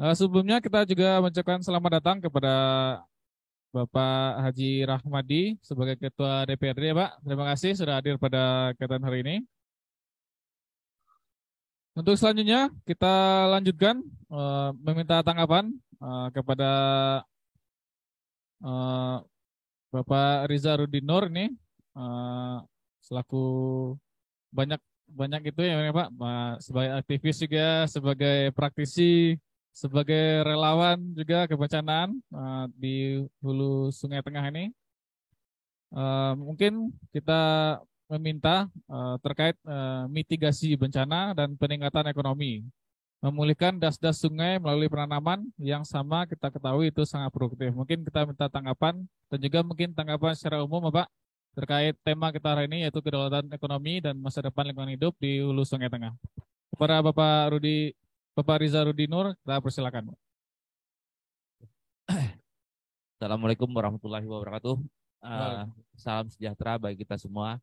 Sebelumnya kita juga mengucapkan selamat datang kepada Bapak Haji Rahmadi sebagai Ketua DPRD, Pak. Terima kasih sudah hadir pada kegiatan hari ini. Untuk selanjutnya kita lanjutkan meminta tanggapan kepada eh, Bapak Riza Rudinur ini eh, selaku banyak banyak itu ya Pak, sebagai aktivis juga, sebagai praktisi, sebagai relawan juga kebencanaan di hulu Sungai Tengah ini. Mungkin kita meminta terkait mitigasi bencana dan peningkatan ekonomi, memulihkan das-das sungai melalui penanaman yang sama kita ketahui itu sangat produktif. Mungkin kita minta tanggapan dan juga mungkin tanggapan secara umum Bapak terkait tema kita hari ini yaitu kedaulatan ekonomi dan masa depan lingkungan hidup di Hulu Sungai Tengah. Kepada Bapak Riza Rudi Nur, kita persilakan. Assalamualaikum warahmatullahi wabarakatuh. Waalaikumsalam. Salam sejahtera bagi kita semua.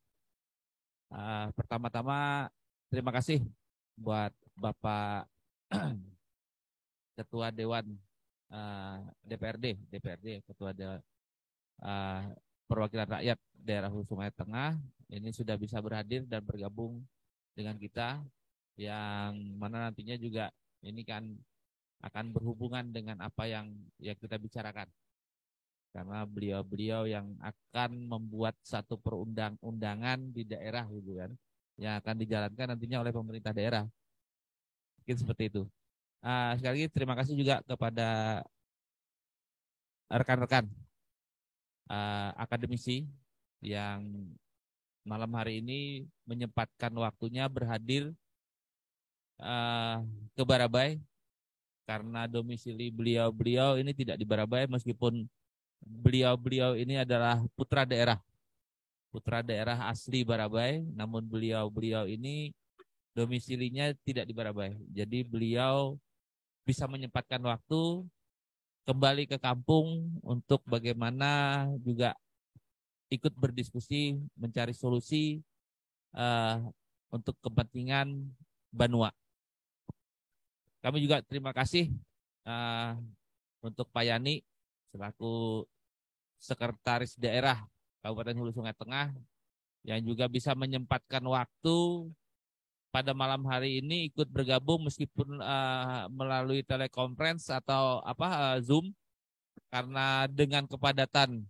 Pertama-tama terima kasih buat Bapak Ketua Dewan DPRD, Ketua Perwakilan Rakyat Daerah Hulu Sungai Tengah ini sudah bisa berhadir dan bergabung dengan kita, yang mana nantinya juga ini kan akan berhubungan dengan apa yang kita bicarakan. Karena beliau-beliau yang akan membuat satu perundang-undangan di daerah gitu kan, yang akan dijalankan nantinya oleh pemerintah daerah. Mungkin seperti itu. Sekali lagi terima kasih juga kepada rekan-rekan akademisi yang malam hari ini menyempatkan waktunya berhadir ke Barabai, karena domisili beliau-beliau ini tidak di Barabai, meskipun beliau-beliau ini adalah putra daerah asli Barabai, namun beliau-beliau ini domisilinya tidak di Barabai. Jadi beliau bisa menyempatkan waktu kembali ke kampung untuk bagaimana juga ikut berdiskusi, mencari solusi untuk kepentingan Banua. Kami juga terima kasih untuk Pak Yani selaku Sekretaris Daerah Kabupaten Hulu Sungai Tengah, yang juga bisa menyempatkan waktu pada malam hari ini ikut bergabung meskipun melalui telekonferensi atau Zoom, karena dengan kepadatan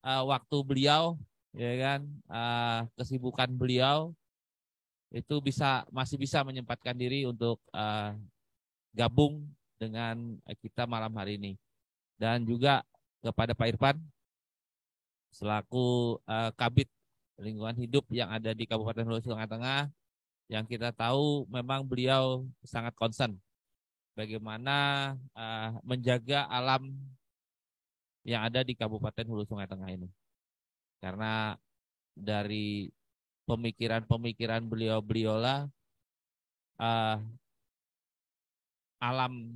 waktu beliau, ya kan, kesibukan beliau itu masih bisa menyempatkan diri untuk gabung dengan kita malam hari ini. Dan juga kepada Pak Irfan selaku Kabid Lingkungan Hidup yang ada di Kabupaten Hulu Sungai Tengah, yang kita tahu memang beliau sangat concern bagaimana menjaga alam yang ada di Kabupaten Hulu Sungai Tengah ini. Karena dari pemikiran-pemikiran beliau-beliau lah alam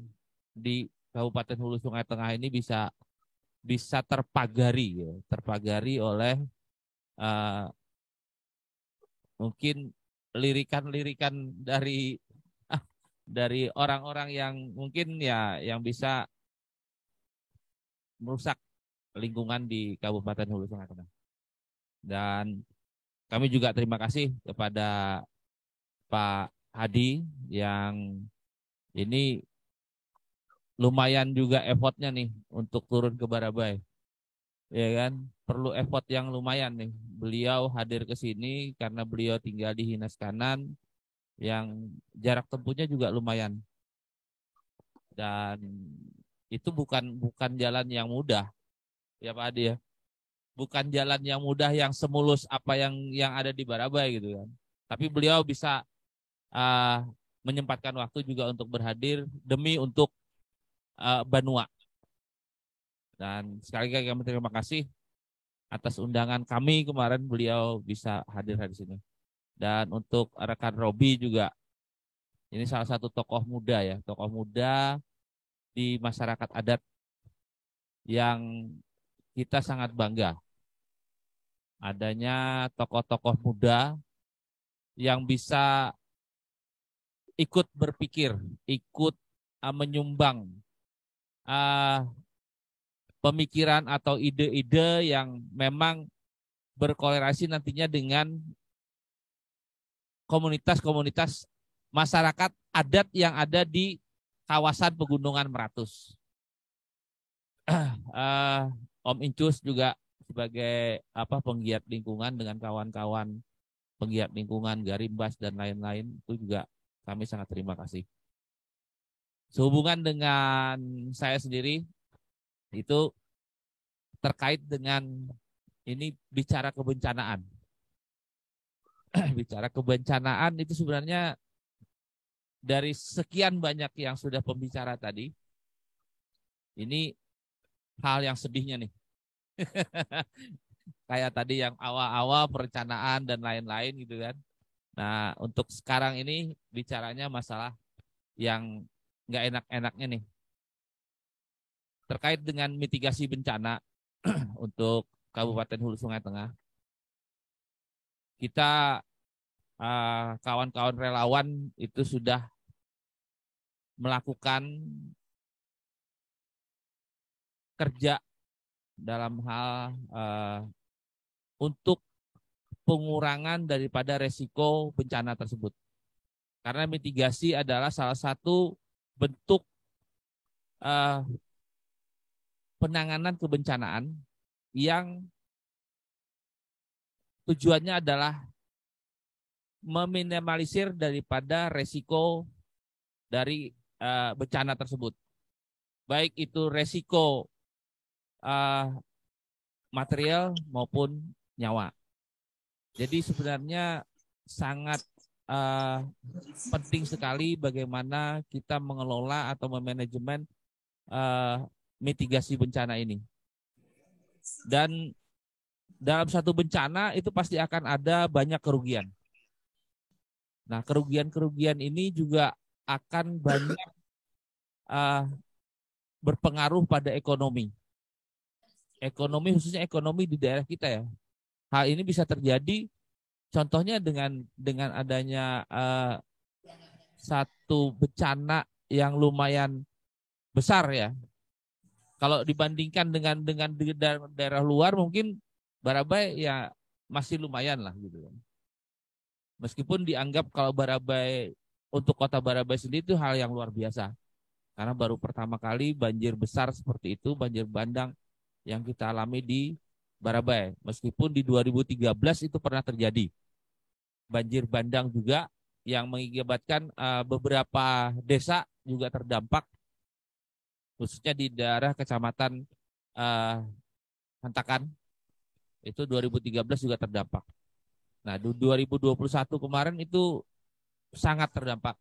di Kabupaten Hulu Sungai Tengah ini bisa terpagari oleh mungkin lirikan-lirikan dari orang-orang yang mungkin ya yang bisa merusak lingkungan di Kabupaten Hulu Sungai Tengah. Dan kami juga terima kasih kepada Pak Hadi yang ini lumayan juga effortnya nih untuk turun ke Barabai. Ya kan, perlu effort yang lumayan nih. Beliau hadir ke sini karena beliau tinggal di Hinas Kanan, yang jarak tempuhnya juga lumayan. Dan itu bukan jalan yang mudah, ya Pak Adi ya. Bukan jalan yang mudah yang semulus apa yang ada di Barabai gitu kan. Tapi beliau bisa uh, menyempatkan waktu juga untuk berhadir demi untuk Banua. Dan sekali lagi kami terima kasih atas undangan kami kemarin, beliau bisa hadir di sini. Dan untuk rekan Robi juga, ini salah satu tokoh muda ya, tokoh muda di masyarakat adat yang kita sangat bangga adanya tokoh-tokoh muda yang bisa ikut berpikir, ikut menyumbang pemikiran atau ide-ide yang memang berkorelasi nantinya dengan komunitas-komunitas masyarakat adat yang ada di kawasan Pegunungan Meratus. Om Incus juga sebagai penggiat lingkungan dengan kawan-kawan penggiat lingkungan, Garimbas dan lain-lain, itu juga kami sangat terima kasih. Sehubungan dengan saya sendiri itu terkait dengan ini bicara kebencanaan. Bicara kebencanaan itu sebenarnya dari sekian banyak yang sudah pembicara tadi, ini hal yang sedihnya nih. Kayak tadi yang awal-awal perencanaan dan lain-lain gitu kan. Nah, untuk sekarang ini bicaranya masalah yang nggak enak-enaknya nih. Terkait dengan mitigasi bencana untuk Kabupaten Hulu Sungai Tengah. Kita kawan-kawan relawan itu sudah melakukan kerja dalam hal untuk pengurangan daripada resiko bencana tersebut. Karena mitigasi adalah salah satu bentuk penanganan kebencanaan yang tujuannya adalah meminimalisir daripada resiko dari bencana tersebut. Baik itu resiko material maupun nyawa. Jadi sebenarnya sangat penting sekali bagaimana kita mengelola atau memanajemen mitigasi bencana ini. Dan dalam satu bencana itu pasti akan ada banyak kerugian. Nah, kerugian-kerugian ini juga akan banyak berpengaruh pada ekonomi. Ekonomi khususnya ekonomi di daerah kita ya. Hal ini bisa terjadi contohnya dengan adanya satu bencana yang lumayan besar ya. Kalau dibandingkan dengan daerah luar mungkin Barabai ya masih lumayan lah gitu kan. Meskipun dianggap kalau Barabai untuk kota Barabai sendiri itu hal yang luar biasa. Karena baru pertama kali banjir besar seperti itu, banjir bandang yang kita alami di Barabai. Meskipun di 2013 itu pernah terjadi. Banjir bandang juga yang mengakibatkan beberapa desa juga terdampak. Khususnya di daerah kecamatan Hantakan. Itu 2013 juga terdampak. Nah, di 2021 kemarin itu sangat terdampak.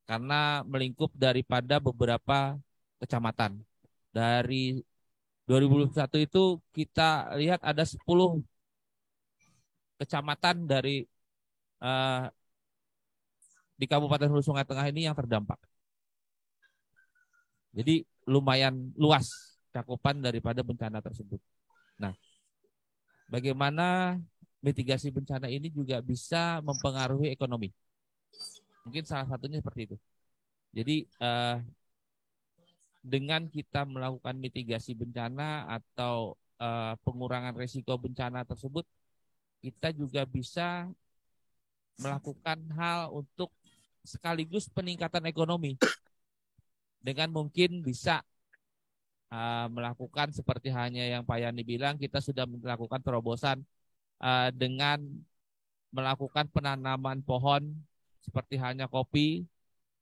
Karena melingkup daripada beberapa kecamatan. Dari 2021 itu kita lihat ada 10 kecamatan dari di Kabupaten Hulu Sungai Tengah ini yang terdampak. Jadi lumayan luas cakupan daripada bencana tersebut. Nah, bagaimana mitigasi bencana ini juga bisa mempengaruhi ekonomi. Mungkin salah satunya seperti itu. Jadi dengan kita melakukan mitigasi bencana atau pengurangan risiko bencana tersebut, kita juga bisa melakukan hal untuk sekaligus peningkatan ekonomi. Dengan mungkin bisa melakukan seperti hanya yang Pak Yani bilang, kita sudah melakukan terobosan dengan melakukan penanaman pohon seperti hanya kopi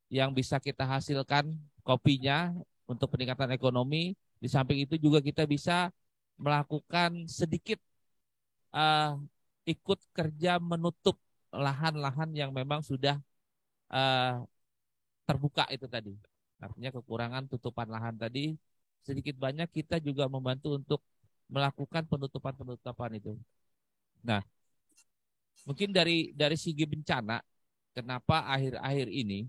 yang bisa kita hasilkan kopinya untuk peningkatan ekonomi. Di samping itu juga kita bisa melakukan sedikit ikut kerja menutup lahan-lahan yang memang sudah terbuka itu tadi. Artinya kekurangan tutupan lahan tadi sedikit banyak kita juga membantu untuk melakukan penutupan-penutupan itu. Nah, mungkin dari segi bencana, kenapa akhir-akhir ini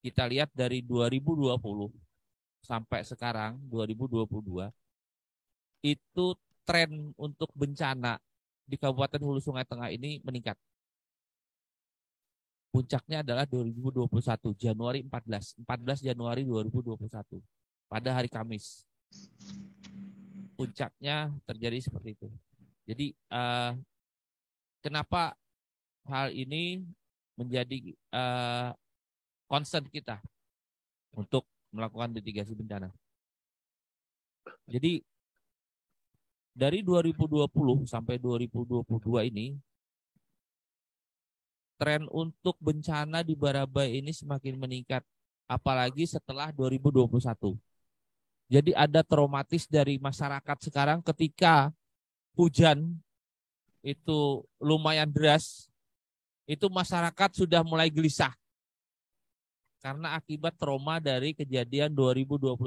kita lihat dari 2020 sampai sekarang 2022 itu tren untuk bencana di Kabupaten Hulu Sungai Tengah ini meningkat. puncaknya adalah 2021 Januari 14 Januari 2021 pada hari Kamis. Puncaknya terjadi seperti itu. Jadi kenapa hal ini menjadi concern kita untuk melakukan mitigasi bencana. Jadi dari 2020 sampai 2022 ini tren untuk bencana di Barabai ini semakin meningkat, apalagi setelah 2021. Jadi ada traumatis dari masyarakat sekarang ketika hujan itu lumayan deras, itu masyarakat sudah mulai gelisah karena akibat trauma dari kejadian 2021.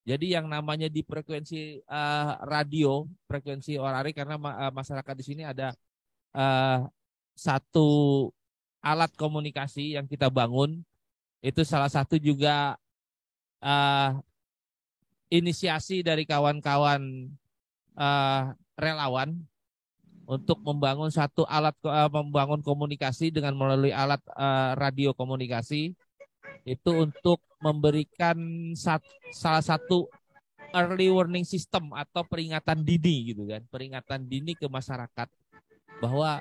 Jadi yang namanya di frekuensi radio, frekuensi orari, karena masyarakat di sini ada satu alat komunikasi yang kita bangun, itu salah satu juga inisiasi dari kawan-kawan relawan untuk membangun satu alat membangun komunikasi dengan melalui alat radio komunikasi itu untuk memberikan salah satu early warning system atau peringatan dini gitu kan, peringatan dini ke masyarakat bahwa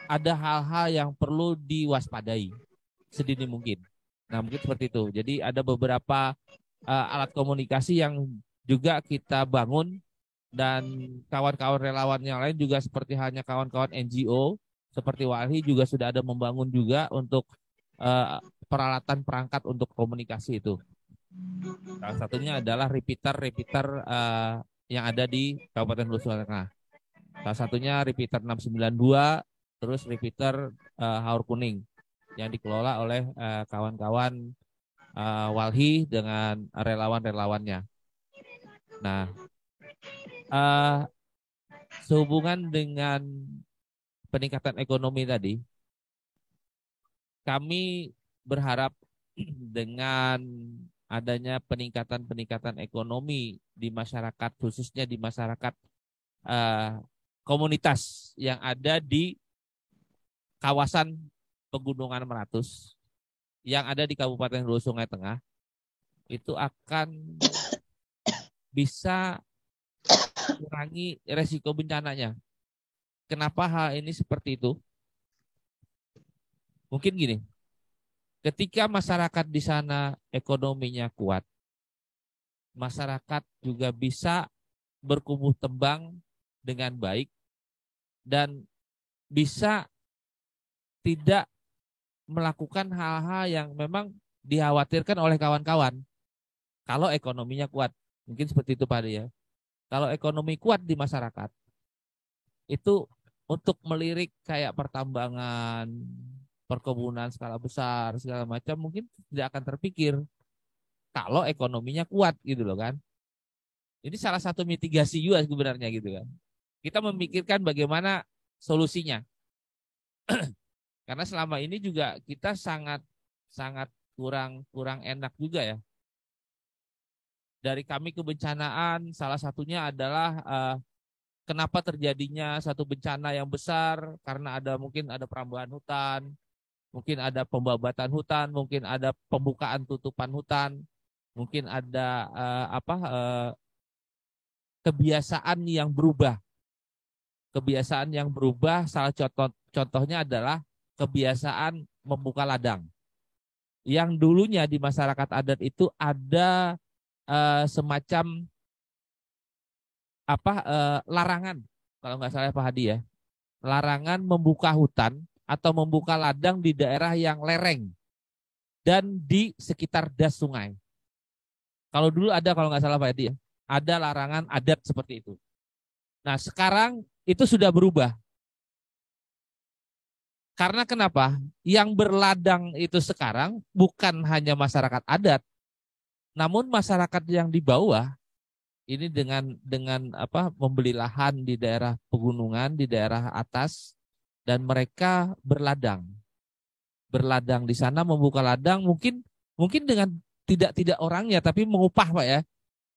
ada hal-hal yang perlu diwaspadai sedini mungkin. Nah, mungkin seperti itu. Jadi ada beberapa alat komunikasi yang juga kita bangun, dan kawan-kawan relawan yang lain juga seperti halnya kawan-kawan NGO seperti Walhi juga sudah ada membangun juga untuk peralatan perangkat untuk komunikasi itu. Salah satunya adalah repeater yang ada di Kabupaten Hulu Sungai Tengah. Salah satunya repeater 692, terus repeater Haur Kuning yang dikelola oleh kawan-kawan Walhi dengan relawan-relawannya. Nah, sehubungan dengan peningkatan ekonomi tadi, kami berharap dengan adanya peningkatan ekonomi di masyarakat, khususnya di masyarakat komunitas yang ada di kawasan Pegunungan Meratus yang ada di Kabupaten Hulu Sungai Tengah, itu akan bisa kurangi resiko bencananya. Kenapa hal ini seperti itu? Mungkin gini, ketika masyarakat di sana ekonominya kuat, masyarakat juga bisa bertumbuh kembang dengan baik dan bisa tidak melakukan hal-hal yang memang dikhawatirkan oleh kawan-kawan kalau ekonominya kuat. Mungkin seperti itu Pak Ade ya. Kalau ekonomi kuat di masyarakat, itu untuk melirik kayak pertambangan, perkebunan skala besar, segala macam mungkin tidak akan terpikir kalau ekonominya kuat gitu loh kan. Ini salah satu mitigasi juga sebenarnya gitu kan. Kita memikirkan bagaimana solusinya. Karena selama ini juga kita sangat kurang enak juga ya. Dari kami kebencanaan, salah satunya adalah kenapa terjadinya satu bencana yang besar karena mungkin ada perambahan hutan, mungkin ada pembabatan hutan, mungkin ada pembukaan tutupan hutan, mungkin ada kebiasaan yang berubah. Kebiasaan yang berubah, salah contohnya adalah kebiasaan membuka ladang. Yang dulunya di masyarakat adat itu ada semacam larangan, kalau nggak salah Pak Hadi ya, larangan membuka hutan atau membuka ladang di daerah yang lereng dan di sekitar das sungai. Kalau dulu ada, kalau nggak salah Pak Hadi ya, ada larangan adat seperti itu. Nah sekarang itu sudah berubah. Karena kenapa? Yang berladang itu sekarang bukan hanya masyarakat adat, namun masyarakat yang di bawah ini dengan membeli lahan di daerah pegunungan, di daerah atas, dan mereka berladang di sana, membuka ladang, mungkin dengan tidak orangnya, tapi mengupah Pak ya,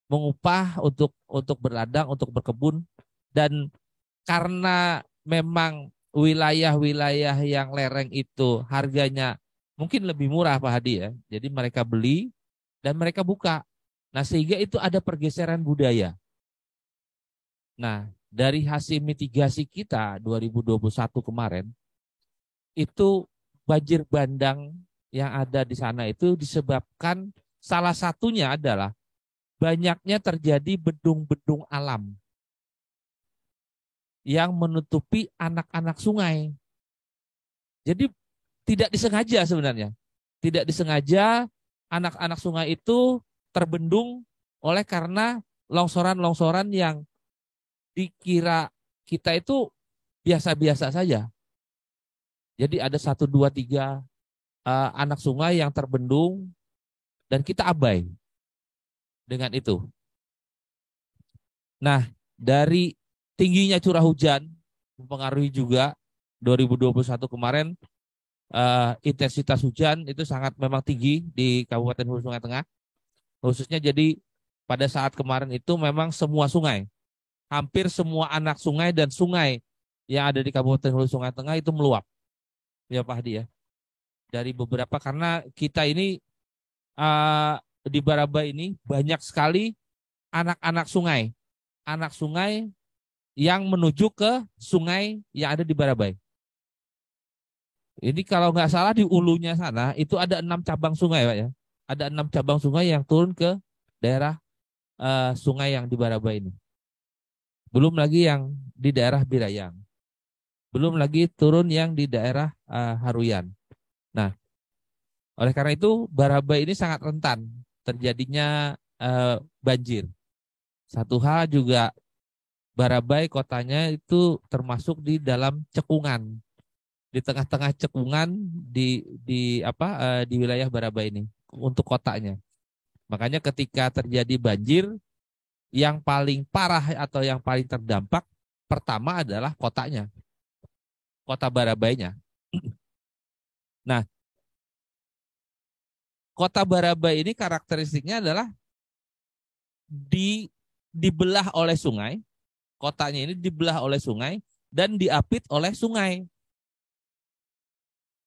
mengupah untuk berladang, untuk berkebun, dan karena memang wilayah-wilayah yang lereng itu harganya mungkin lebih murah Pak Hadi ya. Jadi mereka beli dan mereka buka. Nah, sehingga itu ada pergeseran budaya. Nah, dari hasil mitigasi kita 2021 kemarin, itu banjir bandang yang ada di sana itu disebabkan salah satunya adalah banyaknya terjadi bendung-bendung alam yang menutupi anak-anak sungai. Jadi tidak disengaja sebenarnya. Tidak disengaja anak-anak sungai itu terbendung oleh karena longsoran-longsoran yang dikira kita itu biasa-biasa saja. Jadi ada 1, 2, 3 anak sungai yang terbendung dan kita abai dengan itu. Nah, dari tingginya curah hujan mempengaruhi juga 2021 kemarin intensitas hujan itu sangat memang tinggi di Kabupaten Hulu Sungai Tengah. Khususnya jadi pada saat kemarin itu memang semua sungai, hampir semua anak sungai dan sungai yang ada di Kabupaten Hulu Sungai Tengah itu meluap. Ya Pak Hadi ya. Dari beberapa karena kita ini di Baraba ini banyak sekali anak-anak sungai. Anak sungai yang menuju ke sungai yang ada di Barabai. Ini kalau nggak salah di ulunya sana itu ada 6 cabang sungai Pak ya. Ada 6 cabang sungai yang turun ke daerah sungai yang di Barabai ini. Belum lagi yang di daerah Birayang. Belum lagi turun yang di daerah Haruyan. Nah, oleh karena itu Barabai ini sangat rentan terjadinya banjir. Satu hal juga Barabai kotanya itu termasuk di dalam cekungan, di tengah-tengah cekungan di wilayah Barabai ini untuk kotanya. Makanya ketika terjadi banjir yang paling parah atau yang paling terdampak pertama adalah kotanya, kota Barabainya. Nah, kota Barabai ini karakteristiknya adalah dibelah oleh sungai. Kotanya ini dibelah oleh sungai dan diapit oleh sungai.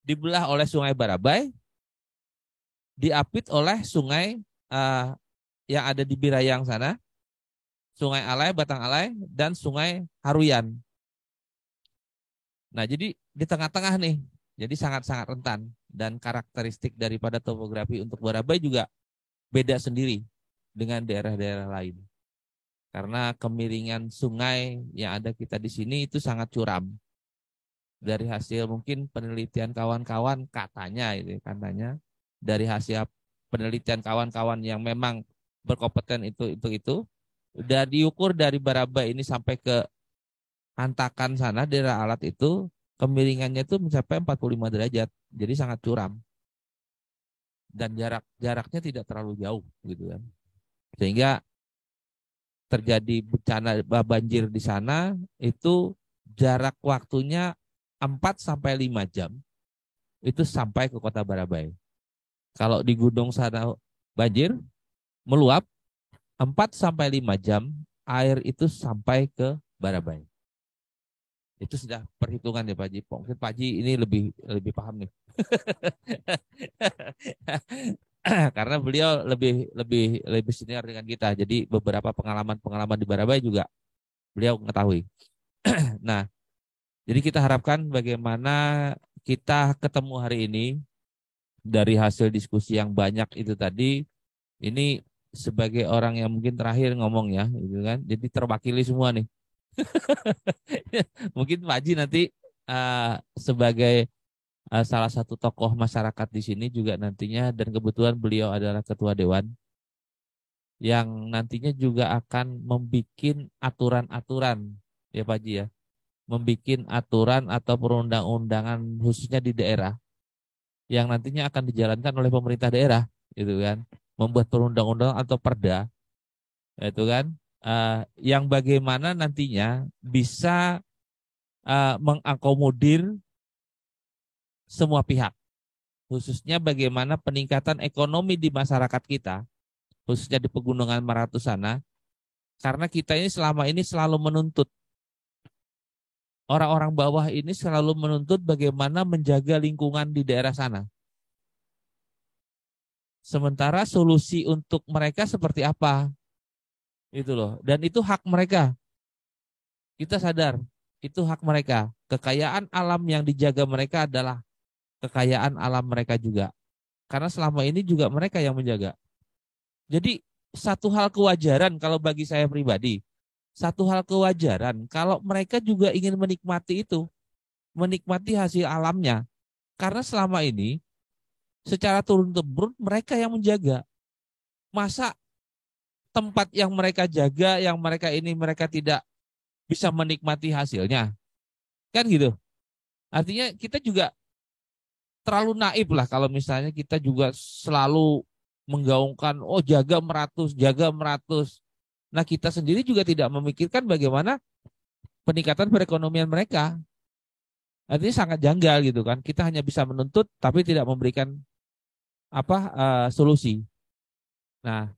Dibelah oleh sungai Barabai, diapit oleh sungai yang ada di Birayang sana, sungai Alai, Batang Alai, dan sungai Haruyan. Nah, jadi di tengah-tengah nih, jadi sangat-sangat rentan. Dan karakteristik daripada topografi untuk Barabai juga beda sendiri dengan daerah-daerah lain. Karena kemiringan sungai yang ada kita di sini itu sangat curam. Dari hasil mungkin penelitian kawan-kawan katanya dari hasil penelitian kawan-kawan yang memang berkompeten itu udah diukur dari Barabai ini sampai ke Antakan sana daerah alat itu kemiringannya itu mencapai 45 derajat. Jadi sangat curam. Dan jaraknya tidak terlalu jauh gitu kan. Sehingga terjadi bencana banjir di sana itu jarak waktunya 4-5 jam itu sampai ke kota Barabai. Kalau di gunung sana banjir meluap 4-5 jam air itu sampai ke Barabai. Itu sudah perhitungan ya Pak Haji. Mungkin Pak Haji ini lebih paham nih. Karena beliau lebih senior dengan kita. Jadi beberapa pengalaman di Barabai juga beliau mengetahui. Nah, jadi kita harapkan bagaimana kita ketemu hari ini dari hasil diskusi yang banyak itu tadi, ini sebagai orang yang mungkin terakhir ngomong ya, gitu kan. Jadi terwakili semua nih. Mungkin Pak Haji nanti sebagai salah satu tokoh masyarakat di sini juga nantinya, dan kebetulan beliau adalah ketua dewan yang nantinya juga akan membuat aturan-aturan ya Pak Haji ya, membuat aturan atau perundang-undangan khususnya di daerah yang nantinya akan dijalankan oleh pemerintah daerah, gitu kan, membuat perundang-undangan atau perda, itu kan, yang bagaimana nantinya bisa mengakomodir semua pihak, khususnya bagaimana peningkatan ekonomi di masyarakat kita, khususnya di Pegunungan Maratus sana, karena kita ini selama ini selalu menuntut orang-orang bawah ini selalu menuntut bagaimana menjaga lingkungan di daerah sana. Sementara solusi untuk mereka seperti apa? Itu loh. Dan itu hak mereka. Kita sadar, itu hak mereka. Kekayaan alam yang dijaga mereka adalah kekayaan alam mereka juga. Karena selama ini juga mereka yang menjaga. Jadi satu hal kewajaran kalau bagi saya pribadi. Satu hal kewajaran kalau mereka juga ingin menikmati itu. Menikmati hasil alamnya. Karena selama ini secara turun-temurun mereka yang menjaga. Masa tempat yang mereka jaga, yang mereka tidak bisa menikmati hasilnya? Kan gitu. Artinya kita juga terlalu naif lah kalau misalnya kita juga selalu menggaungkan, oh jaga meratus, jaga meratus. Nah kita sendiri juga tidak memikirkan bagaimana peningkatan perekonomian mereka. Artinya sangat janggal gitu kan. Kita hanya bisa menuntut tapi tidak memberikan solusi. Nah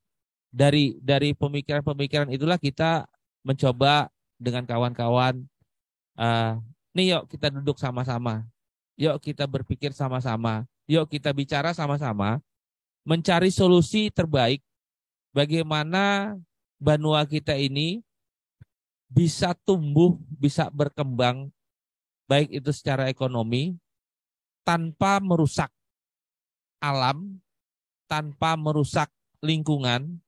dari pemikiran-pemikiran itulah kita mencoba dengan kawan-kawan, nih yuk kita duduk sama-sama. Yuk kita berpikir sama-sama. Yuk kita bicara sama-sama. Mencari solusi terbaik. Bagaimana Banua kita ini bisa tumbuh, bisa berkembang. Baik itu secara ekonomi. Tanpa merusak alam. Tanpa merusak lingkungan.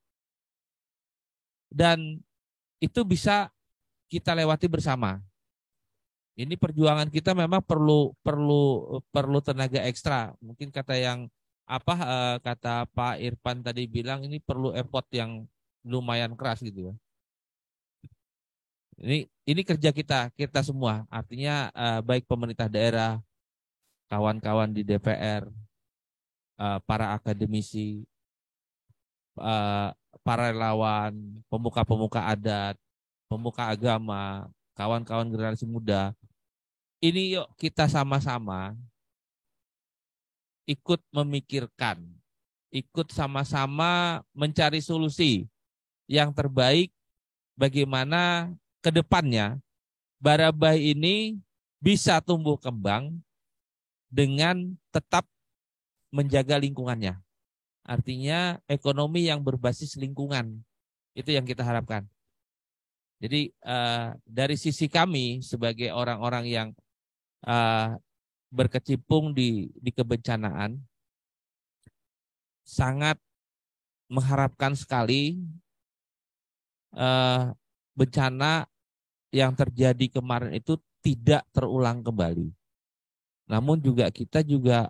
Dan itu bisa kita lewati bersama. Ini perjuangan kita memang perlu tenaga ekstra. Mungkin kata Pak Irfan tadi bilang ini perlu effort yang lumayan keras gitu ya. Ini kerja kita semua. Artinya baik pemerintah daerah, kawan-kawan di DPR, para akademisi, para relawan, pemuka-pemuka adat, pemuka agama, kawan-kawan generasi muda. Ini yuk kita sama-sama ikut memikirkan, ikut sama-sama mencari solusi yang terbaik bagaimana ke depannya Barabai ini bisa tumbuh kembang dengan tetap menjaga lingkungannya. Artinya ekonomi yang berbasis lingkungan. Itu yang kita harapkan. Jadi dari sisi kami sebagai orang-orang yang berkecimpung di kebencanaan, sangat mengharapkan sekali bencana yang terjadi kemarin itu tidak terulang kembali. Namun juga kita juga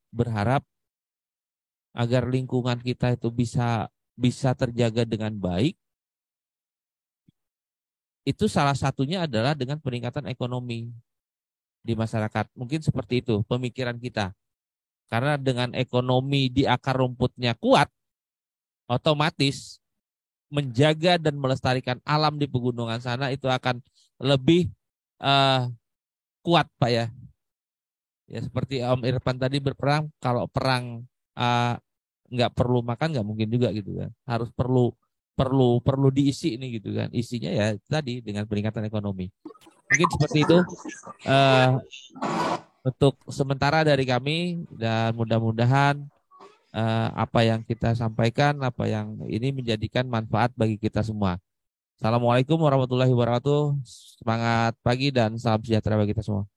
berharap agar lingkungan kita itu bisa terjaga dengan baik. Itu salah satunya adalah dengan peningkatan ekonomi di masyarakat. Mungkin seperti itu pemikiran kita. Karena dengan ekonomi di akar rumputnya kuat, otomatis menjaga dan melestarikan alam di pegunungan sana itu akan lebih kuat, Pak ya. Ya seperti Om Irfan tadi berperang, kalau perang nggak perlu makan nggak mungkin juga gitu kan. Harus perlu diisi ini gitu kan. Isinya ya tadi dengan peningkatan ekonomi. Mungkin seperti itu untuk sementara dari kami, dan mudah-mudahan apa yang kita sampaikan, apa yang ini menjadikan manfaat bagi kita semua. Assalamualaikum warahmatullahi wabarakatuh. Semangat pagi dan salam sejahtera bagi kita semua.